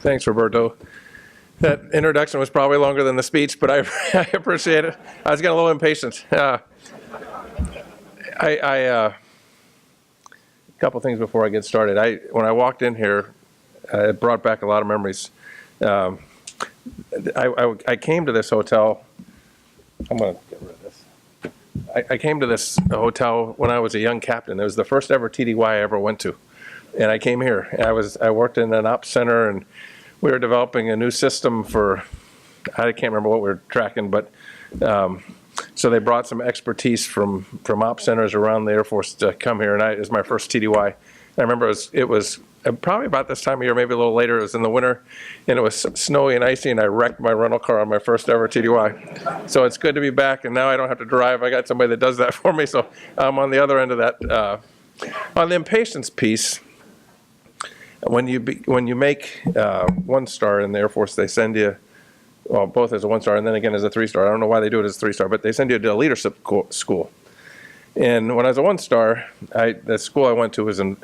Thanks, Roberto. That introduction was probably longer than the speech, but I appreciate it. I was getting a little impatient. A couple things before I get started. When I walked in here, it brought back a lot of memories. I came to this hotel. I'm going to get rid of this. I came to this hotel when I was a young captain. It was the first ever TDY I ever went to. And I came here. I worked in an ops center, and we were developing a new system for, I can't remember what we were tracking, but so they brought some expertise from ops centers around the Air Force to come here, and it was my first TDY. I remember it was probably about this time of year, maybe a little later. It was in the winter, and it was snowy and icy, and I wrecked my rental car on my first ever TDY. So it's good to be back, and now I don't have to drive. I got somebody that does that for me, so I'm on the other end of that. On the impatience piece, when you make 1-star in the Air Force, they send you, well, both as a 1-star and then again as a 3-star. I don't know why they do it as a 3-star, but they send you to a leadership school. And when I was a 1-star, the school I went to was in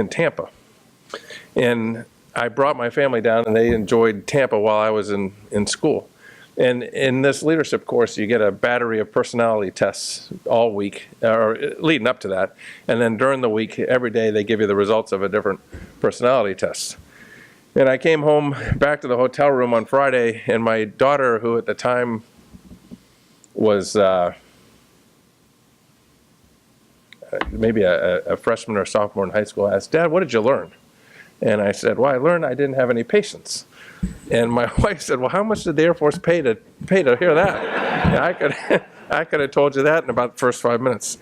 Tampa. And I brought my family down, and they enjoyed Tampa while I was in school. And in this leadership course, you get a battery of personality tests all week, or leading up to that. And then during the week, every day, they give you the results of a different personality test. And I came home back to the hotel room on Friday, and my daughter, who at the time was maybe a freshman or sophomore in high school, asked, "Dad, what did you learn?" And I said, "Well, I learned I didn't have any patience." And my wife said, "Well, how much did the Air Force pay to hear that?" And I could have told you that in about the first 5 minutes.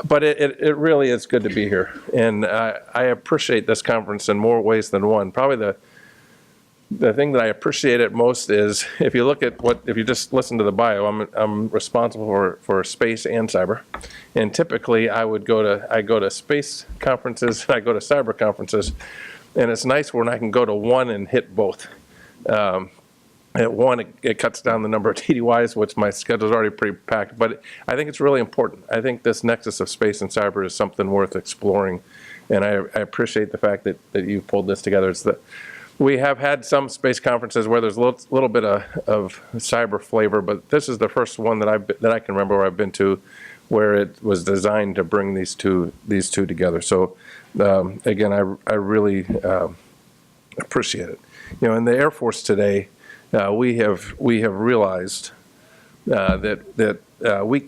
But it really is good to be here, and I appreciate this conference in more ways than one. Probably the thing that I appreciate it most is if you look at if you just listen to the bio, I'm responsible for space and cyber, and typically I go to space conferences, I go to cyber conferences, and it's nice when I can go to one and hit both. At one, it cuts down the number of TDYs, which my schedule is already pretty packed, but I think it's really important. I think this nexus of space and cyber is something worth exploring, and I appreciate the fact that you pulled this together. We have had some space conferences where there's a little bit of cyber flavor, but this is the first one that I can remember where I've been to where it was designed to bring these two together. So again, I really appreciate it. You know, in the Air Force today, we have realized that we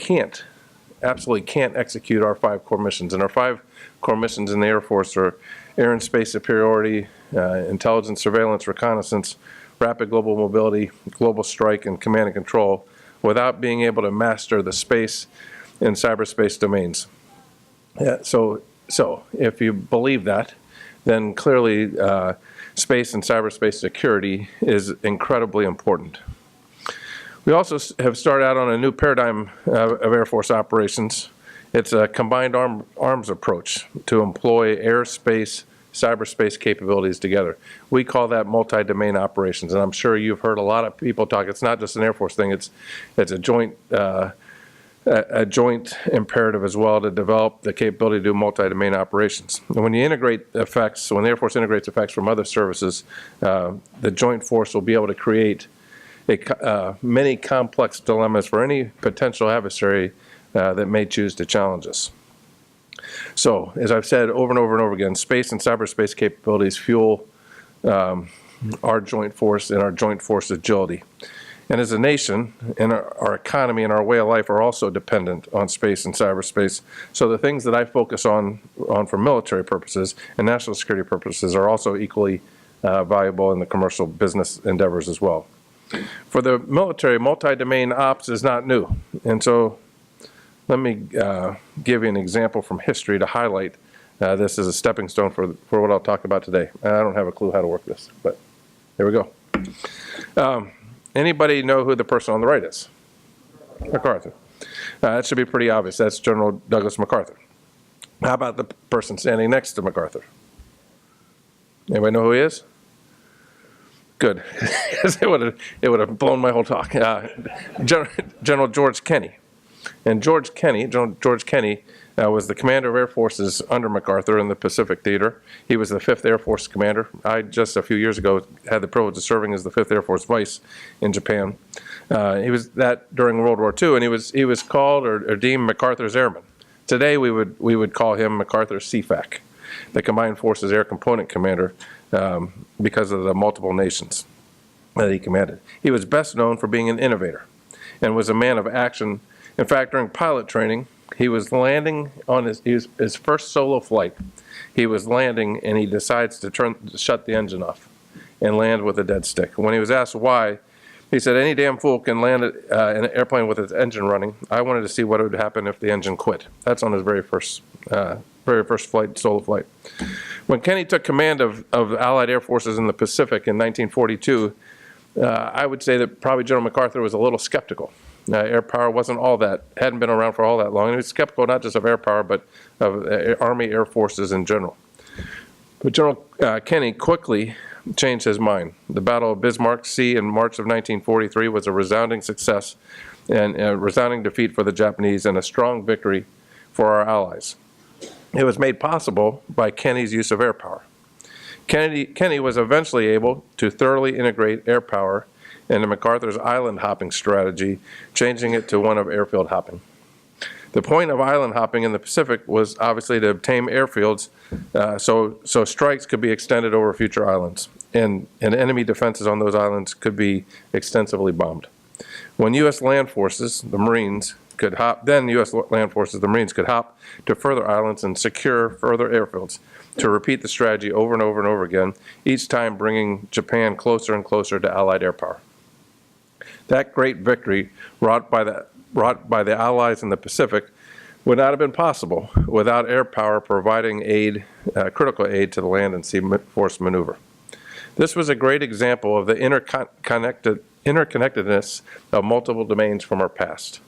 absolutely can't execute our 5 core missions, and our 5 core missions in the Air Force are air and space superiority, intelligence, surveillance, reconnaissance, rapid global mobility, global strike, and command and control, without being able to master the space and cyberspace domains. So if you believe that, then clearly space and cyberspace security is incredibly important. We also have started out on a new paradigm of Air Force operations. It's a combined arms approach to employ air, space, cyberspace capabilities together. We call that multi-domain operations, and I'm sure you've heard a lot of people talk. It's not just an Air Force thing. It's a joint imperative as well to develop the capability to do multi-domain operations. And when you integrate effects, when the Air Force integrates effects from other services, the joint force will be able to create many complex dilemmas for any potential adversary that may choose to challenge us. So, as I've said over and over and over again, space and cyberspace capabilities fuel our joint force and our joint force agility. And as a nation, and our economy and our way of life are also dependent on space and cyberspace. So the things that I focus on for military purposes and national security purposes are also equally valuable in the commercial business endeavors as well. For the military, multi-domain ops is not new. And so let me give you an example from history to highlight this as a stepping stone for what I'll talk about today. I don't have a clue how to work this, but here we go. Anybody know who the person on the right is? MacArthur. That should be pretty obvious. That's General Douglas MacArthur. How about the person standing next to MacArthur? Anybody know who he is? Good. It would have blown my whole talk. General George Kenney. And George Kenney was the commander of Air Forces under MacArthur in the Pacific Theater. He was the 5th Air Force commander. I just a few years ago had the privilege of serving as the 5th Air Force vice in Japan. He was that during World War II, and he was called or deemed MacArthur's airman. Today we would call him MacArthur's CFAC, the Combined Forces Air Component Commander, because of the multiple nations that he commanded. He was best known for being an innovator and was a man of action. In fact, during pilot training, he was landing on his first solo flight. He was landing and he decides to shut the engine off and land with a dead stick. When he was asked why, he said, "Any damn fool can land an airplane with its engine running. I wanted to see what would happen if the engine quit." That's on his very first flight, solo flight. When Kenney took command of Allied Air Forces in the Pacific in 1942, I would say that probably General MacArthur was a little skeptical. Air power hadn't been around for all that long. He was skeptical not just of air power, but of Army Air Forces in general. But General Kenney quickly changed his mind. The Battle of Bismarck Sea in March of 1943 was a resounding success and a resounding defeat for the Japanese and a strong victory for our allies. It was made possible by Kenney's use of air power. Kenney was eventually able to thoroughly integrate air power into MacArthur's island hopping strategy, changing it to one of airfield hopping. The point of island hopping in the Pacific was obviously to obtain airfields so strikes could be extended over future islands, and enemy defenses on those islands could be extensively bombed. When U.S. land forces, the Marines, could hop, then U.S. land forces, the Marines, could hop to further islands and secure further airfields to repeat the strategy over and over and over again, each time bringing Japan closer and closer to Allied air power. That great victory wrought by the Allies in the Pacific would not have been possible without air power providing critical aid to the land and sea force maneuver. This was a great example of the interconnectedness of multiple domains from our past.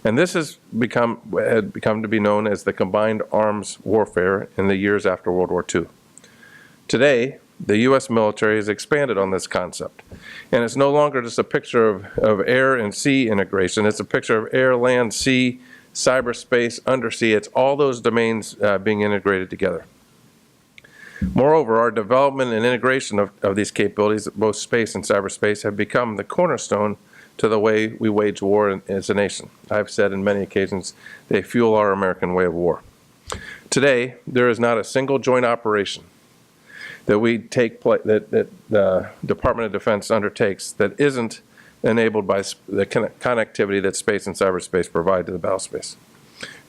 And this had become to be known as the combined arms warfare in the years after World War II. Today, the U.S. military has expanded on this concept. And it's no longer just a picture of air and sea integration. It's a picture of air, land, sea, cyberspace, undersea. It's all those domains being integrated together. Moreover, our development and integration of these capabilities, both space and cyberspace, have become the cornerstone to the way we wage war as a nation. I've said on many occasions, they fuel our American way of war. Today, there is not a single joint operation that that the Department of Defense undertakes that isn't enabled by the connectivity that space and cyberspace provide to the battle space.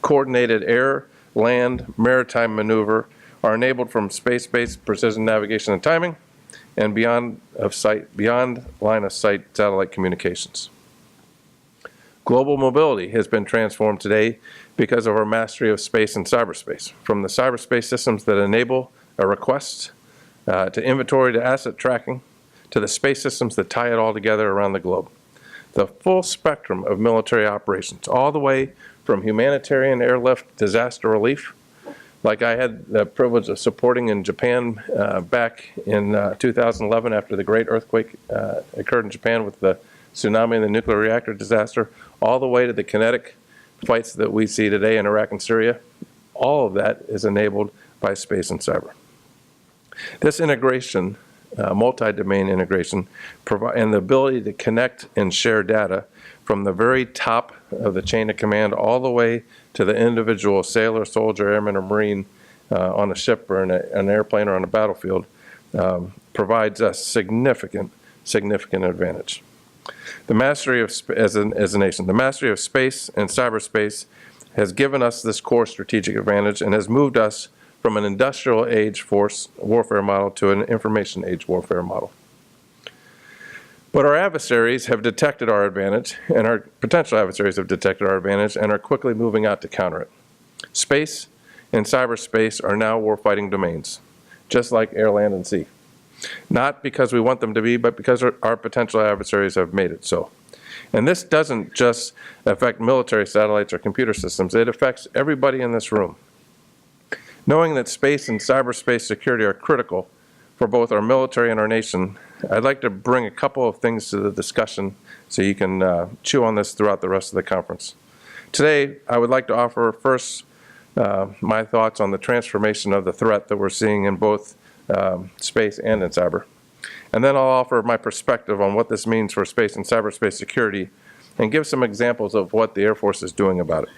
Coordinated air, land, maritime maneuver are enabled from space-based precision navigation and timing, and beyond line of sight satellite communications. Global mobility has been transformed today because of our mastery of space and cyberspace, from the cyberspace systems that enable a request to inventory to asset tracking, to the space systems that tie it all together around the globe. The full spectrum of military operations, all the way from humanitarian airlift disaster relief, like I had the privilege of supporting in Japan back in 2011 after the great earthquake occurred in Japan with the tsunami and the nuclear reactor disaster, all the way to the kinetic fights that we see today in Iraq and Syria. All of that is enabled by space and cyber. This integration, multi-domain integration, and the ability to connect and share data from the very top of the chain of command all the way to the individual sailor, soldier, airman, or Marine on a ship or in an airplane or on a battlefield provides us significant advantage. The mastery of, as a nation, the mastery of space and cyberspace has given us this core strategic advantage and has moved us from an industrial age force warfare model to an information age warfare model. But our adversaries have detected our advantage, and our potential adversaries have detected our advantage and are quickly moving out to counter it. Space and cyberspace are now warfighting domains, just like air, land, and sea. Not because we want them to be, but because our potential adversaries have made it so. And this doesn't just affect military satellites or computer systems, it affects everybody in this room. Knowing that space and cyberspace security are critical for both our military and our nation, I'd like to bring a couple of things to the discussion so you can chew on this throughout the rest of the conference. Today, I would like to offer first my thoughts on the transformation of the threat that we're seeing in both space and in cyber. And then I'll offer my perspective on what this means for space and cyberspace security and give some examples of what the Air Force is doing about it.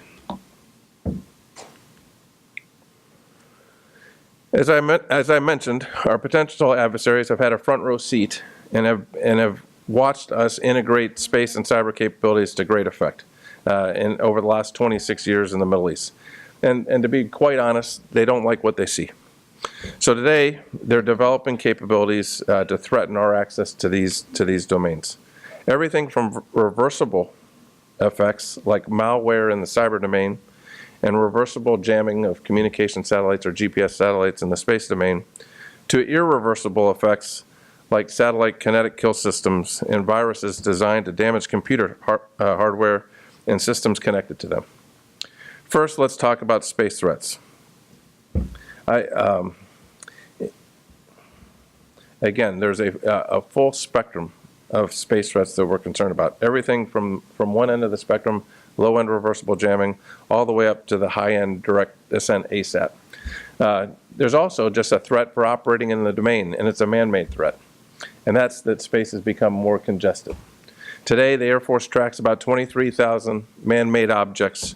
As I mentioned, our potential adversaries have had a front row seat and have watched us integrate space and cyber capabilities to great effect over the last 26 years in the Middle East. And to be quite honest, they don't like what they see. So today, they're developing capabilities to threaten our access to these domains. Everything from reversible effects like malware in the cyber domain and reversible jamming of communication satellites or GPS satellites in the space domain to irreversible effects like satellite kinetic kill systems and viruses designed to damage computer hardware and systems connected to them. First, let's talk about space threats. Again, there's a full spectrum of space threats that we're concerned about. Everything from one end of the spectrum, low-end reversible jamming, all the way up to the high-end direct ascent ASAT. There's also just a threat for operating in the domain, and it's a man-made threat. And that's that space has become more congested. Today, the Air Force tracks about 23,000 man-made objects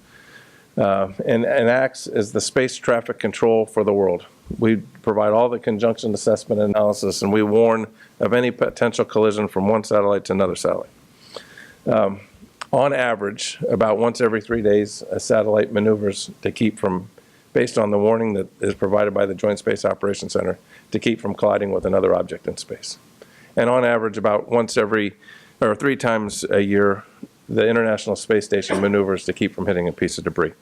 and acts as the space traffic control for the world. We provide all the conjunction assessment and analysis, and we warn of any potential collision from one satellite to another satellite. On average, about once every 3 days, a satellite maneuvers to keep from, based on the warning that is provided by the Joint Space Operations Center, to keep from colliding with another object in space. And on average, about once every, or 3 times a year, the International Space Station maneuvers to keep from hitting a piece of debris.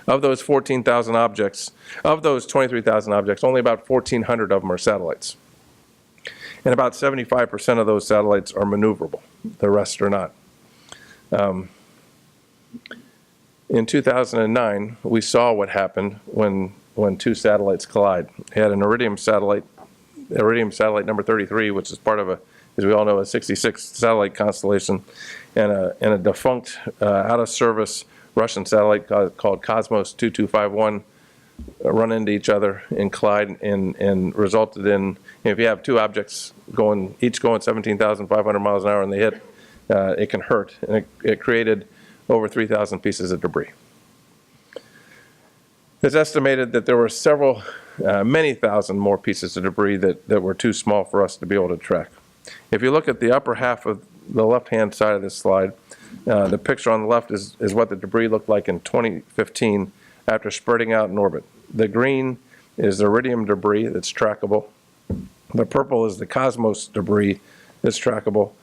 Of those 14,000 objects, of those 23,000 objects, only about 1,400 of them are satellites. And about 75% of those satellites are maneuverable. The rest are not. In 2009, we saw what happened when 2 satellites collide. We had an Iridium satellite number 33, which is part of as we all know, a 66 satellite constellation, and a defunct, out-of-service Russian satellite called Cosmos 2251 run into each other and collide and resulted in, if you have 2 objects each going 17,500 miles an hour and they hit, it can hurt. And it created over 3,000 pieces of debris. It's estimated that there were many thousand more pieces of debris that were too small for us to be able to track. If you look at the upper half of the left-hand side of this slide, the picture on the left is what the debris looked like in 2015 after spreading out in orbit. The green is the Iridium debris that's trackable. The purple is the Cosmos debris that's trackable.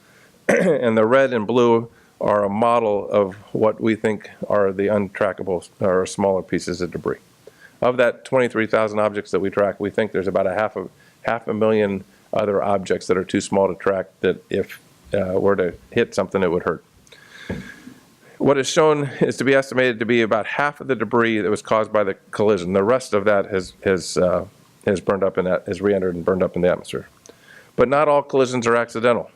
And the red and blue are a model of what we think are the untrackable or smaller pieces of debris. Of that 23,000 objects that we track, we think there's about half a million other objects that are too small to track that if were to hit something, it would hurt. What is shown is to be estimated to be about half of the debris that was caused by the collision. The rest of that has burned up has re-entered and burned up in the atmosphere. But not all collisions are accidental.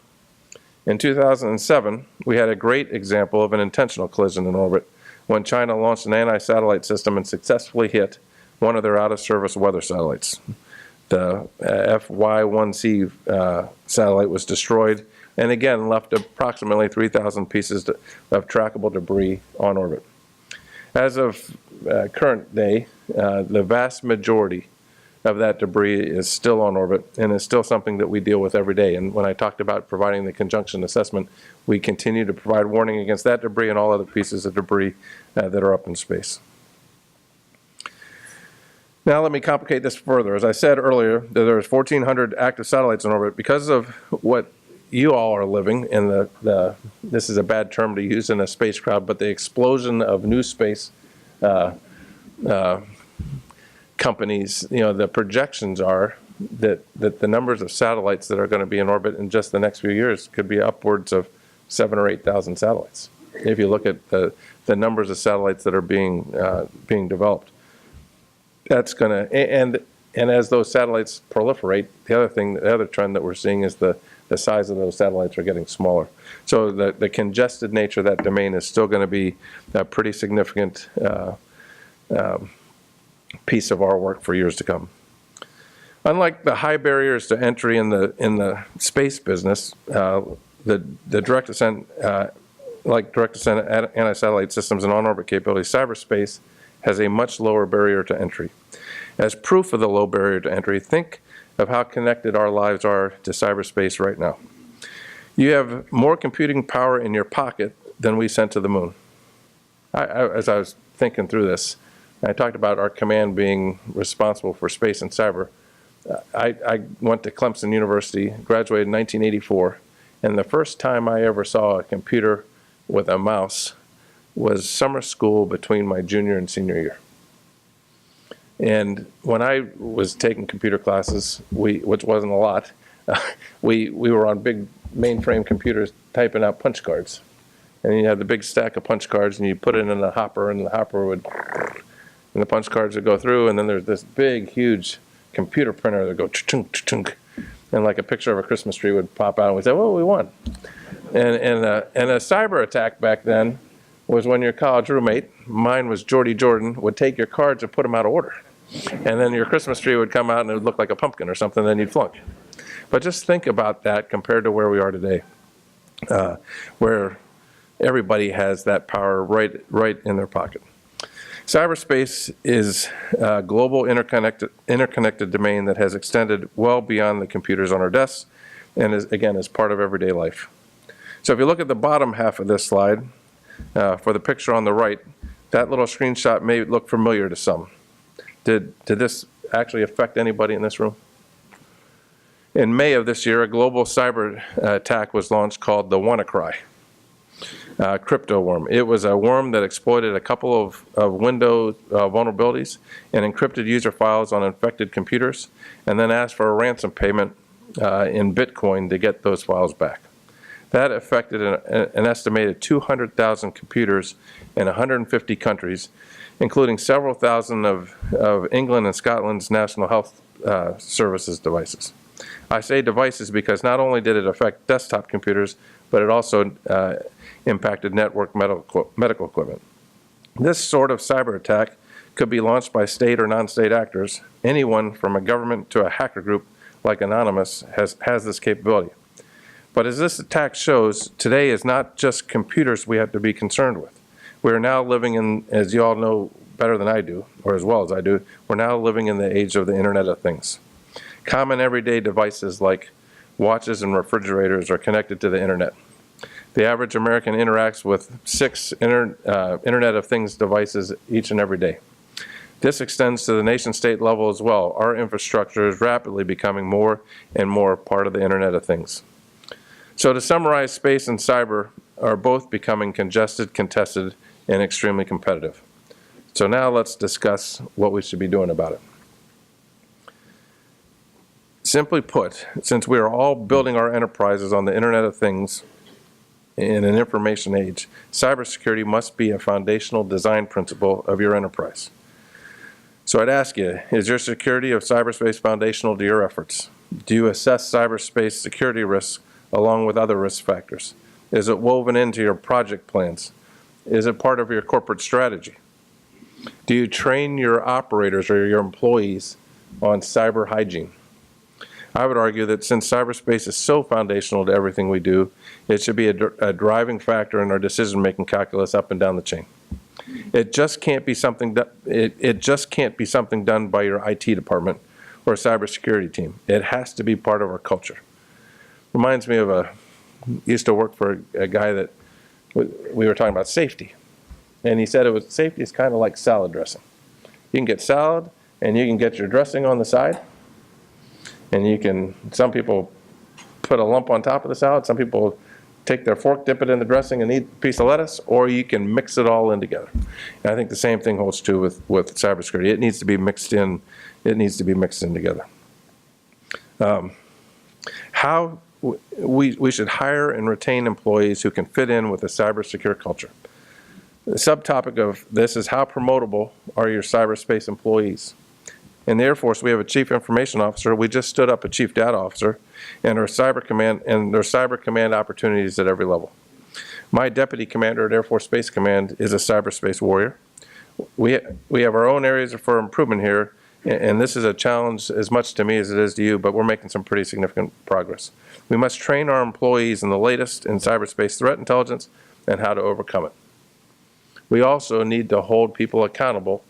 In 2007, we had a great example of an intentional collision in orbit when China launched an anti-satellite system and successfully hit one of their out-of-service weather satellites. The FY-1C satellite was destroyed and again left approximately 3,000 pieces of trackable debris on orbit. As of current day, the vast majority of that debris is still on orbit and is still something that we deal with every day. And when I talked about providing the conjunction assessment, we continue to provide warning against that debris and all other pieces of debris that are up in space. Now let me complicate this further. As I said earlier, there's 1,400 active satellites in orbit. Because of what you all are living in this is a bad term to use in a space crowd, but the explosion of new space companies, the projections are that the numbers of satellites that are going to be in orbit in just the next few years could be upwards of 7,000 or 8,000 satellites. If you look at the numbers of satellites that are being developed, that's going to, and as those satellites proliferate, the other trend that we're seeing is the the size of those satellites are getting smaller. So the congested nature of that domain is still going to be a pretty significant piece of our work for years to come. Unlike the high barriers to entry in the space business, the direct descent, like direct descent anti-satellite systems and on-orbit capabilities, cyberspace has a much lower barrier to entry. As proof of the low barrier to entry, think of how connected our lives are to cyberspace right now. You have more computing power in your pocket than we sent to the moon. As I was thinking through this, I talked about our command being responsible for space and cyber. I went to Clemson University, graduated in 1984, and the first time I ever saw a computer with a mouse was summer school between my junior and senior year. And when I was taking computer classes, which wasn't a lot, we were on big mainframe computers typing out punch cards. And you had the big stack of punch cards, and you put it in a hopper, and the hopper would, and the punch cards would go through, and then there's this big, huge computer printer that would go chunk, chunk, and like a picture of a Christmas tree would pop out, and we'd say, well, we won. And a cyber attack back then was when your college roommate, mine was Geordie Jordan, would take your cards and put them out of order. And then your Christmas tree would come out and it would look like a pumpkin or something, and then you'd flunk. But just think about that compared to where we are today, where everybody has that power right in their pocket. Cyberspace is a global interconnected domain that has extended well beyond the computers on our desks and is part of everyday life. So if you look at the bottom half of this slide, for the picture on the right, that little screenshot may look familiar to some. Did this actually affect anybody in this room? In May of this year, a global cyber attack was launched called the WannaCry crypto worm. It was a worm that exploited a couple of Windows vulnerabilities and encrypted user files on infected computers, and then asked for a ransom payment in Bitcoin to get those files back. That affected an estimated 200,000 computers in 150 countries, including several thousand of England and Scotland's National Health Services devices. I say devices because not only did it affect desktop computers, but it also impacted network medical equipment. This sort of cyber attack could be launched by state or non-state actors. Anyone from a government to a hacker group like Anonymous has this capability. But as this attack shows, today is not just computers we have to be concerned with. We are now living in, as you all know better than I do, or as well as I do, we're now living in the age of the Internet of Things. Common everyday devices like watches and refrigerators are connected to the Internet. The average American interacts with 6 Internet of Things devices each and every day. This extends to the nation-state level as well. Our infrastructure is rapidly becoming more and more part of the Internet of Things. So to summarize, space and cyber are both becoming congested, contested, and extremely competitive. So now let's discuss what we should be doing about it. Simply put, since we are all building our enterprises on the Internet of Things in an information age, cybersecurity must be a foundational design principle of your enterprise. So I'd ask you, is your security of cyberspace foundational to your efforts? Do you assess cyberspace security risks along with other risk factors? Is it woven into your project plans? Is it part of your corporate strategy? Do you train your operators or your employees on cyber hygiene? I would argue that since cyberspace is so foundational to everything we do, it should be a driving factor in our decision-making calculus up and down the chain. It just can't be something done by your IT department or cybersecurity team. It has to be part of our culture. Reminds me of used to work for a guy that we were talking about safety, and he said safety is kind of like salad dressing. You can get salad, and you can get your dressing on the side, and some people put a lump on top of the salad, some people take their fork, dip it in the dressing, and eat a piece of lettuce, or you can mix it all in together. And I think the same thing holds true with cybersecurity. It needs to be mixed in. It needs to be mixed in together. How we should hire and retain employees who can fit in with a cybersecure culture. The subtopic of this is how promotable are your cyberspace employees? In the Air Force, we have a chief information officer. We just stood up a chief data officer. and their cyber command opportunities at every level. My deputy commander at Air Force Space Command is a cyberspace warrior. We have our own areas for improvement here, and this is a challenge as much to me as it is to you, but we're making some pretty significant progress. We must train our employees in the latest in cyberspace threat intelligence and how to overcome it. We also need to hold people accountable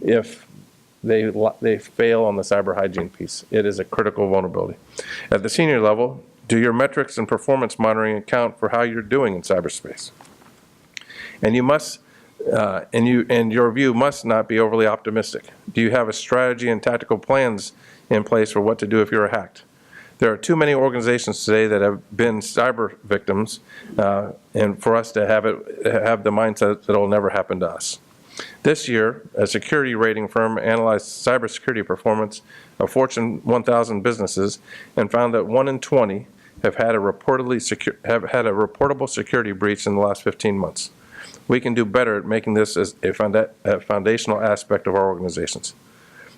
if they fail on the cyber hygiene piece. It is a critical vulnerability. At the senior level, do your metrics and performance monitoring account for how you're doing in cyberspace? And you must, and your view must not be overly optimistic. Do you have a strategy and tactical plans in place for what to do if you're hacked? There are too many organizations today that have been cyber victims, and for us to have the mindset that it will never happen to us. This year, a security rating firm analyzed cybersecurity performance of Fortune 1000 businesses and found that 1 in 20 have had a reportable security breach in the last 15 months. We can do better at making this as a foundational aspect of our organizations.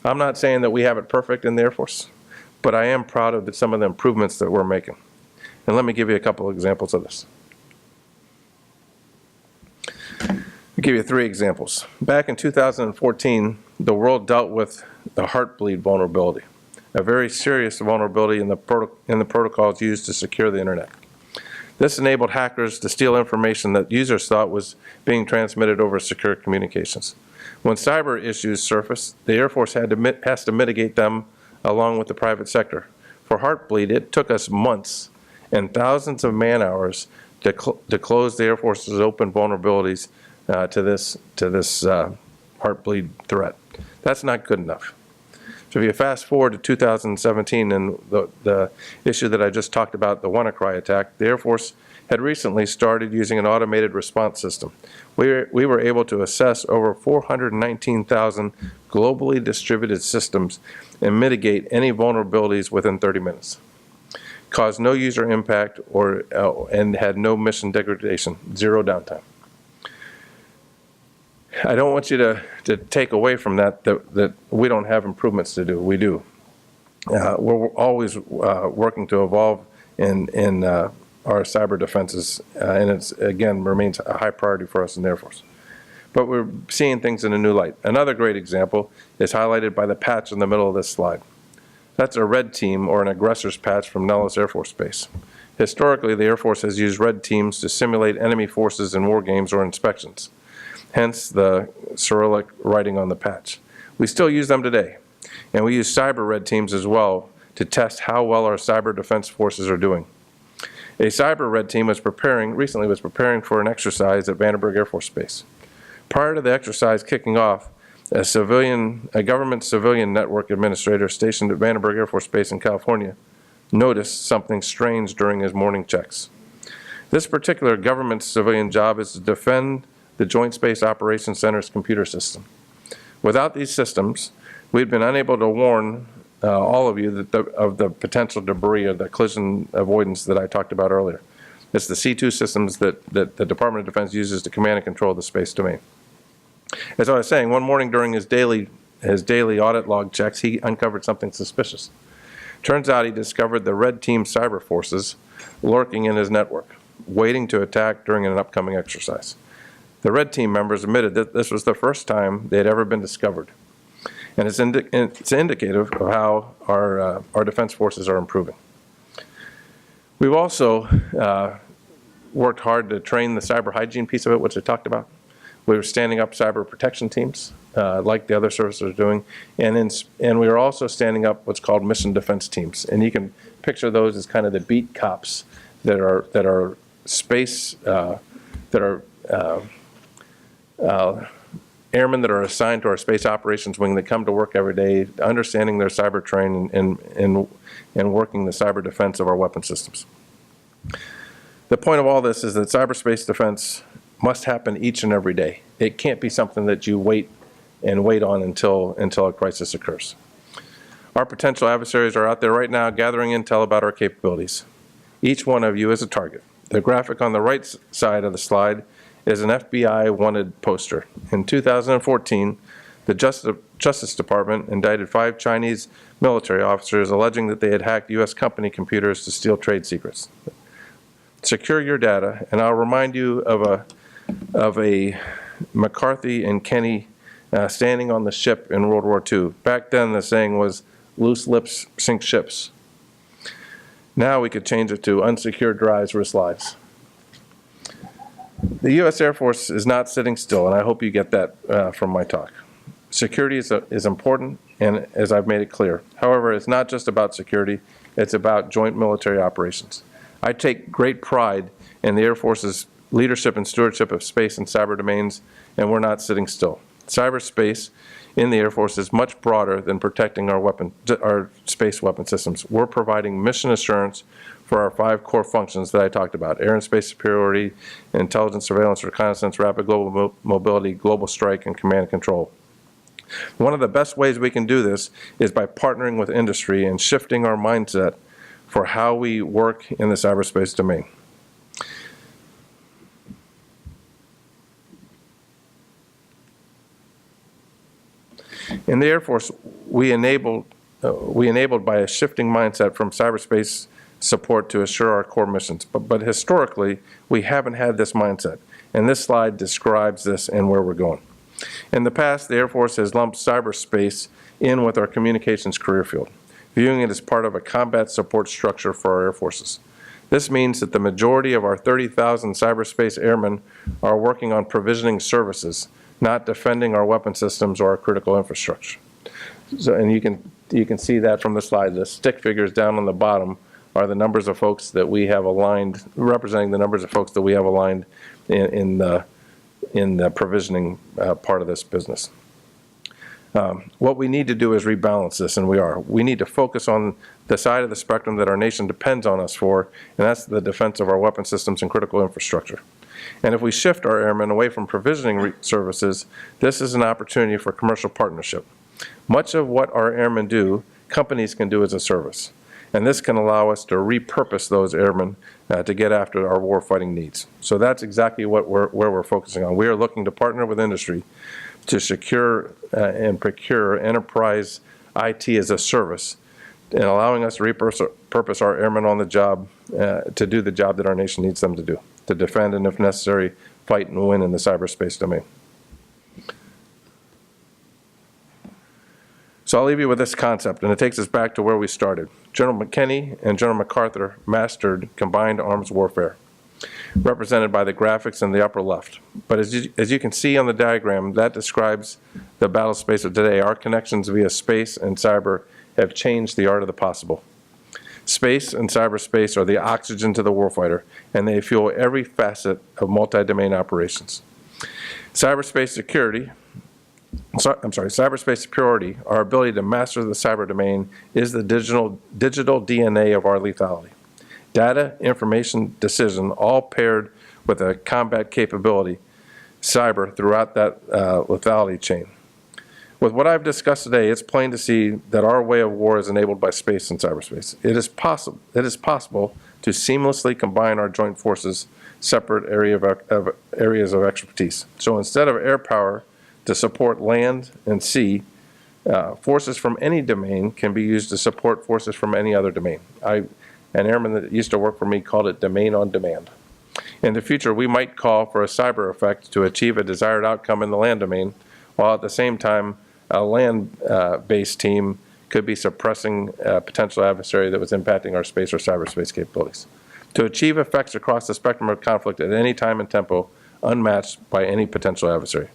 I'm not saying that we have it perfect in the Air Force, but I am proud of some of the improvements that we're making. And let me give you a couple of examples of this. I'll give you 3 examples. Back in 2014, the world dealt with the Heartbleed vulnerability, a very serious vulnerability in the protocols used to secure the internet. This enabled hackers to steal information that users thought was being transmitted over secure communications. When cyber issues surfaced, the Air Force has to mitigate them along with the private sector. For Heartbleed, it took us months and thousands of man-hours to close the Air Force's open vulnerabilities to this Heartbleed threat. That's not good enough. So if you fast forward to 2017 and the issue that I just talked about, the WannaCry attack, the Air Force had recently started using an automated response system. We were able to assess over 419,000 globally distributed systems and mitigate any vulnerabilities within 30 minutes. Caused no user impact and had no mission degradation, 0 downtime. I don't want you to take away from that we don't have improvements to do. We do. We're always working to evolve in our cyber defenses, and it's, again, remains a high priority for us in the Air Force. But we're seeing things in a new light. Another great example is highlighted by the patch in the middle of this slide. That's a red team, or an aggressor's patch, from Nellis Air Force Base. Historically, the Air Force has used red teams to simulate enemy forces in war games or inspections. Hence the Cyrillic writing on the patch. We still use them today, and we use cyber red teams as well to test how well our cyber defense forces are doing. A cyber red team recently was preparing for an exercise at Vandenberg Air Force Base. Prior to the exercise kicking off, a government civilian network administrator stationed at Vandenberg Air Force Base in California noticed something strange during his morning checks. This particular government civilian job is to defend the Joint Space Operations Center's computer system. Without these systems, we've been unable to warn all of you of the potential debris or the collision avoidance that I talked about earlier. It's the C2 systems that the Department of Defense uses to command and control the space domain. As I was saying, one morning during his daily audit log checks, he uncovered something suspicious. Turns out he discovered the red team cyber forces lurking in his network, waiting to attack during an upcoming exercise. The red team members admitted that this was the first time they had ever been discovered. And it's indicative of how our defense forces are improving. We've also worked hard to train the cyber hygiene piece of it, which I talked about. We were standing up cyber protection teams, like the other services are doing, and we are also standing up what's called mission defense teams. And you can picture those as kind of the beat cops that are space airmen that are assigned to our space operations wing that come to work every day, understanding their cyber training and working the cyber defense of our weapon systems. The point of all this is that cyberspace defense must happen each and every day. It can't be something that you wait on until a crisis occurs. Our potential adversaries are out there right now gathering intel about our capabilities. Each one of you is a target. The graphic on the right side of the slide is an FBI wanted poster. In 2014, The Justice Department indicted 5 Chinese military officers alleging that they had hacked U.S. company computers to steal trade secrets. Secure your data, and I'll remind you of a McCarthy and Kenny standing on the ship in World War II. Back then, the saying was, "Loose lips sink ships." Now we could change it to "unsecured drives risk lives." The U.S. Air Force is not sitting still, and I hope you get that from my talk. Security is important, and as I've made it clear. However, it's not just about security, it's about joint military operations. I take great pride in the Air Force's leadership and stewardship of space and cyber domains, and we're not sitting still. Cyberspace in the Air Force is much broader than protecting our space weapon systems. We're providing mission assurance for our 5 core functions that I talked about: air and space superiority, intelligence, surveillance, reconnaissance, rapid global mobility, global strike, and command and control. One of the best ways we can do this is by partnering with industry and shifting our mindset for how we work in the cyberspace domain. In the Air Force, we enabled by a shifting mindset from cyberspace support to assure our core missions. But historically, we haven't had this mindset, and this slide describes this and where we're going. In the past, the Air Force has lumped cyberspace in with our communications career field, viewing it as part of a combat support structure for our air forces. This means that the majority of our 30,000 cyberspace airmen are working on provisioning services, not defending our weapon systems or our critical infrastructure. So, and you can see that from the slide. The stick figures down on the bottom are the numbers of folks that we have aligned, representing the numbers of folks that we have aligned in the provisioning part of this business. What we need to do is rebalance this, and we are. We need to focus on the side of the spectrum that our nation depends on us for, and that's the defense of our weapon systems and critical infrastructure. And if we shift our airmen away from provisioning services, this is an opportunity for commercial partnership. Much of what our airmen do, companies can do as a service. And this can allow us to repurpose those airmen to get after our warfighting needs. So that's exactly where we're focusing on. We are looking to partner with industry to secure and procure enterprise IT as a service, and allowing us to repurpose our airmen on the job to do the job that our nation needs them to do, to defend and, if necessary, fight and win in the cyberspace domain. So I'll leave you with this concept, and it takes us back to where we started. General McKinney and General MacArthur mastered combined arms warfare, represented by the graphics in the upper left. But as you can see on the diagram, that describes the battle space of today. Our connections via space and cyber have changed the art of the possible. Space and cyberspace are the oxygen to the warfighter, and they fuel every facet of multi-domain operations. Cyberspace superiority, our ability to master the cyber domain, is the digital DNA of our lethality. Data, information, decision, all paired with a combat capability, cyber, throughout that lethality chain. With what I've discussed today, it's plain to see that our way of war is enabled by space and cyberspace. It is possible to seamlessly combine our joint forces' separate areas of expertise. So instead of air power to support land and sea, forces from any domain can be used to support forces from any other domain. An airman that used to work for me called it domain on demand. In the future, we might call for a cyber effect to achieve a desired outcome in the land domain, while at the same time, a land-based team could be suppressing a potential adversary that was impacting our space or cyberspace capabilities. To achieve effects across the spectrum of conflict at any time and tempo, unmatched by any potential adversary.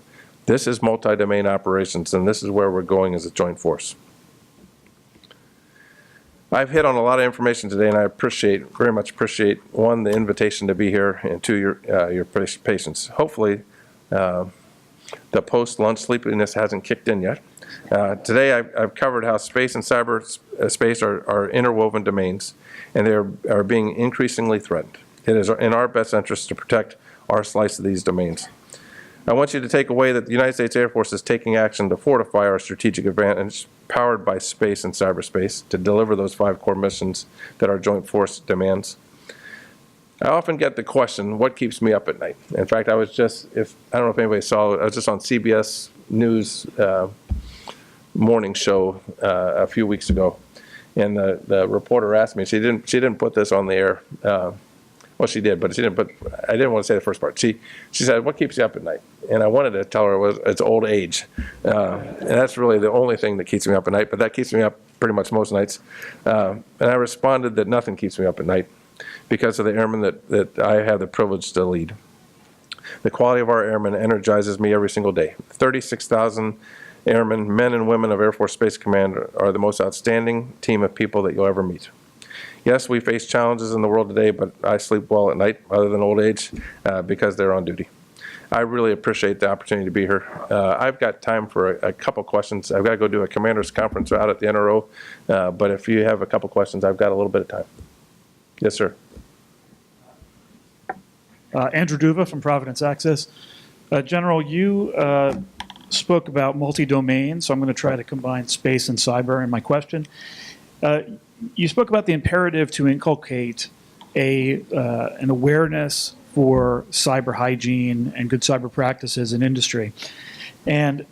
This is multi-domain operations, and this is where we're going as a joint force. I've hit on a lot of information today, and I very much appreciate, one, the invitation to be here, and two, your patience. Hopefully, the post-lunch sleepiness hasn't kicked in yet. Today, I've covered how space and cyberspace are interwoven domains, and they are being increasingly threatened. It is in our best interest to protect our slice of these domains. I want you to take away that the United States Air Force is taking action to fortify our strategic advantage powered by space and cyberspace to deliver those 5 core missions that our joint force demands. I often get the question, what keeps me up at night? In fact, I don't know if anybody saw, I was just on CBS news morning show a few weeks ago, and the reporter asked me. She didn't put this on the air. Well, she did, but she didn't. But I didn't want to say the first part. She said, "What keeps you up at night?" And I wanted to tell her it's old age, and that's really the only thing that keeps me up at night. But that keeps me up pretty much most nights. And I responded that nothing keeps me up at night because of the airmen that I have the privilege to lead. The quality of our airmen energizes me every single day. 36,000 airmen, men and women of Air Force Space Command, are the most outstanding team of people that you'll ever meet. Yes, we face challenges in the world today, but I sleep well at night, other than old age, because they're on duty. I really appreciate the opportunity to be here. I've got time for a couple questions. I've got to go do a commander's conference out at the NRO, but if you have a couple questions, I've got a little bit of time. Yes, sir. Andrew Duva from Providence Access. General, you spoke about multi-domain, so I'm going to try to combine space and cyber in my question. You spoke about the imperative to inculcate an awareness for cyber hygiene and good cyber practices in industry. And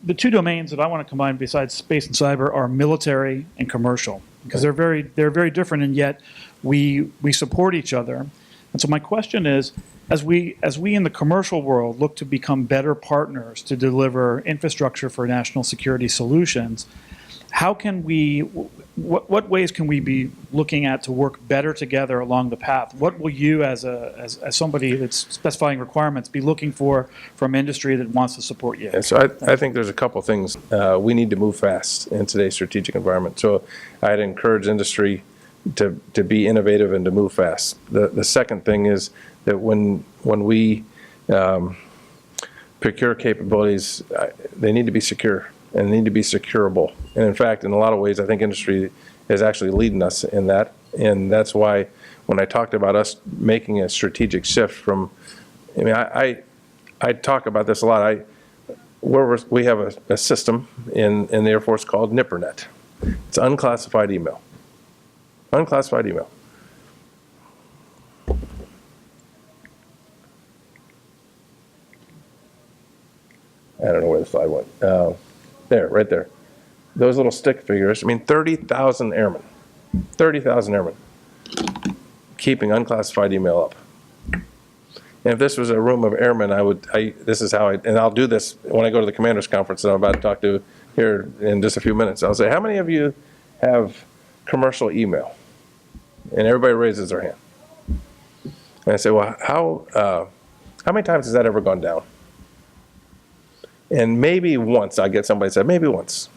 the two domains that I want to combine besides space and cyber are military and commercial, because they're very different, and yet we support each other. And so my question is, as we in the commercial world look to become better partners to deliver infrastructure for national security solutions, how can we, what ways can we be looking at to work better together along the path? What will you, as somebody that's specifying requirements, be looking for from industry that wants to support you? And so I think there's a couple things. We need to move fast in today's strategic environment. So I'd encourage industry to be innovative and to move fast. The second thing is that when we procure capabilities, they need to be secure and need to be securable. And in fact, in a lot of ways, I think industry is actually leading us in that. And that's why when I talked about us making a strategic shift from, I mean, I talk about this a lot. We have a system in the Air Force called NIPRNet. It's unclassified email. Unclassified email. I don't know where the slide went. There, right there. Those little stick figures, I mean, 30,000 airmen. 30,000 airmen keeping unclassified email up. And if this was a room of airmen, this is how and I'll do this when I go to the commander's conference that I'm about to talk to here in just a few minutes. I'll say, how many of you have commercial email? And everybody raises their hand. And I say, well, how many times has that ever gone down? And maybe once I get somebody said, maybe once.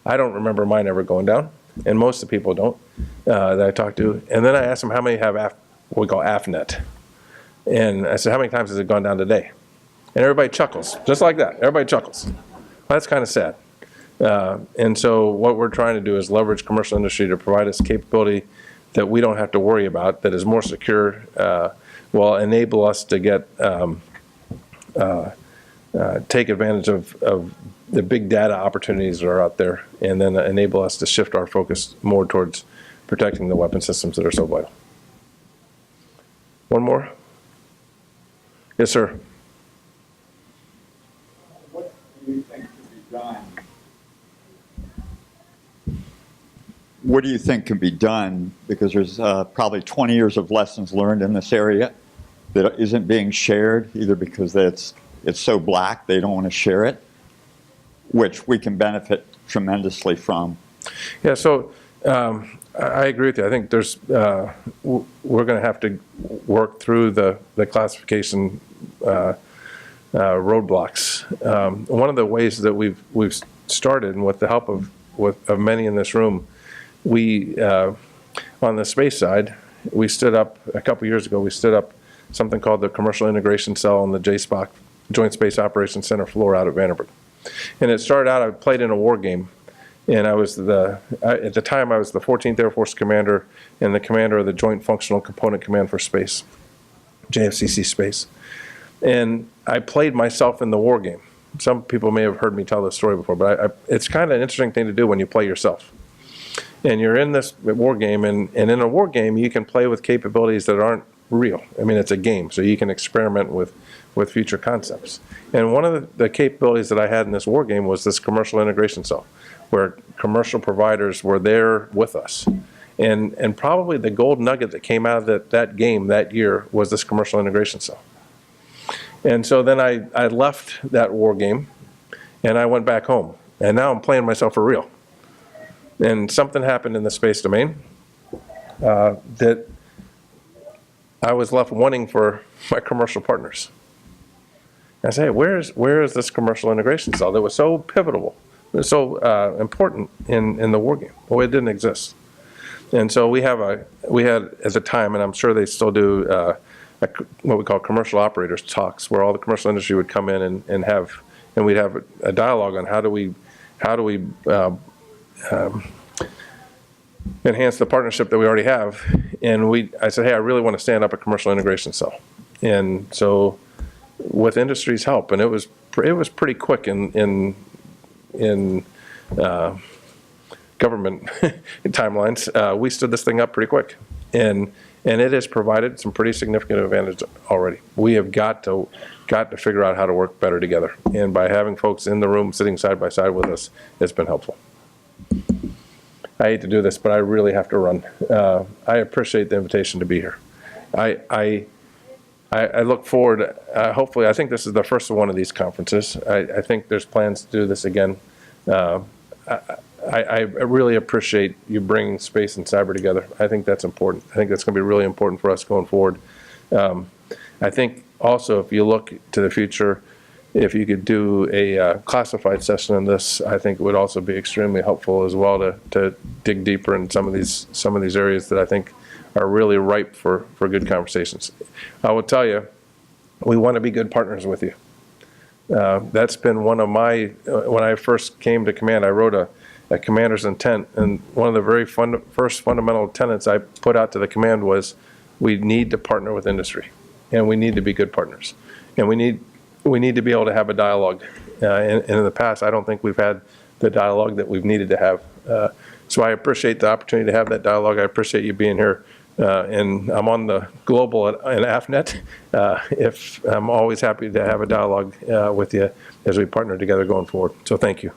I don't remember mine ever going down, and most of the people don't that I talk to. And then I ask them how many have what we call AFNet. And I said, how many times has it gone down today? And everybody chuckles, just like that. Everybody chuckles. Well, that's kind of sad. And so what we're trying to do is leverage commercial industry to provide us capability that we don't have to worry about, that is more secure, will enable us to get take advantage of the big data opportunities that are out there, and then enable us to shift our focus more towards protecting the weapon systems that are so vital. One more? Yes, sir. What do you think can be done? What do you think can be done? Because there's probably 20 years of lessons learned in this area that isn't being shared, either because it's so black they don't want to share it, which we can benefit tremendously from. Yeah, so I agree with you. I think there's we're going to have to work through the classification roadblocks. One of the ways that we've started, and with the help of many in this room, we on the space side, we stood up a couple years ago. We stood up something called the Commercial Integration Cell on the JSPOC, Joint Space Operations Center floor out at Vandenberg. And it started out, I played in a war game, and I was at the time I was the 14th Air Force Commander and the commander of the Joint Functional Component Command for Space, JFCC Space. And I played myself in the war game. Some people may have heard me tell this story before, but it's kind of an interesting thing to do when you play yourself. And you're in this war game, and in a war game you can play with capabilities that aren't real. I mean, it's a game, so you can experiment with future concepts. And one of the capabilities that I had in this war game was this commercial integration cell, where commercial providers were there with us. And probably the gold nugget that came out of that game that year was this commercial integration cell. And so then I left that war game, and I went back home. And now I'm playing myself for real. And something happened in the space domain that I was left wanting for my commercial partners. And I say, hey, where is this commercial integration cell that was so pivotal, it was so important in the war game? Well, it didn't exist. And so we had at the time, and I'm sure they still do, what we call commercial operators talks, where all the commercial industry would come in and we'd have a dialogue on how do we enhance the partnership that we already have. And I said, hey, I really want to stand up a commercial integration cell. And so with industry's help, and it was pretty quick in government timelines, we stood this thing up pretty quick. And it has provided some pretty significant advantage already. We have got to figure out how to work better together. And by having folks in the room sitting side by side with us, it's been helpful. I hate to do this, but I really have to run. I appreciate the invitation to be here. I look forward, hopefully, I think this is the first of one of these conferences. I think there's plans to do this again. I really appreciate you bringing space and cyber together. I think that's important. I think that's going to be really important for us going forward. I think also, if you look to the future, if you could do a classified session on this, I think it would also be extremely helpful as well to dig deeper in some of these areas that I think are really ripe for good conversations. I will tell you, we want to be good partners with you. That's been one of my, when I first came to command, I wrote a commander's intent, and one of the very first fundamental tenets I put out to the command was, we need to partner with industry, and we need to be good partners, and we need to be able to have a dialogue. And in the past, I don't think we've had the dialogue that we've needed to have. So I appreciate the opportunity to have that dialogue. I appreciate you being here. And I'm on the global and AFNet. I'm always happy to have a dialogue with you as we partner together going forward. So thank you.